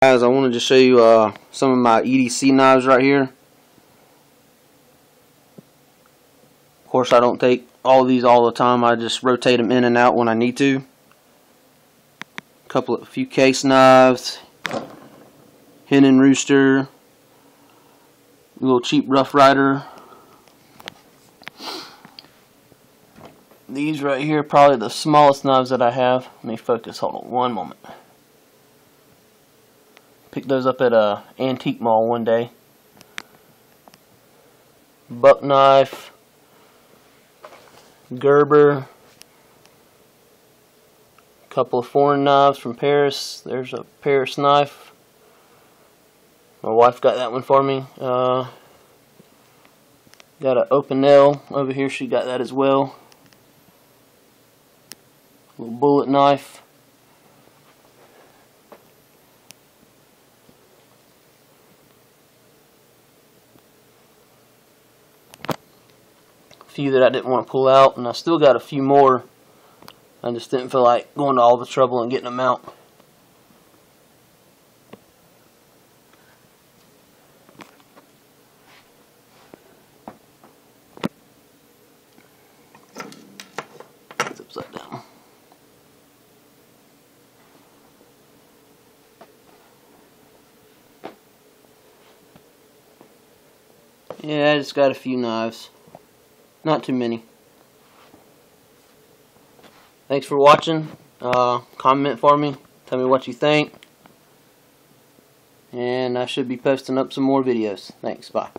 Guys, I wanted to show you some of my EDC knives right here. Of course, I don't take all of these all the time. I just rotate them in and out when I need to. A few case knives, Hen and Rooster, a little cheap Rough Rider. These right here are probably the smallest knives that I have. Let me focus. Hold on one moment. Picked those up at a antique mall one day. Buck knife, Gerber, a couple of foreign knives from Paris. There's a Paris knife. My wife got that one for me. Got an Opinel over here. She got that as well. Little bullet knife. Few that I didn't want to pull out, and I still got a few more. I just didn't feel like going to all the trouble and getting them out. It's upside down. Yeah, I just got a few knives. Not too many. Thanks for watching. Comment for me. Tell me what you think. And I should be posting up some more videos. Thanks. Bye.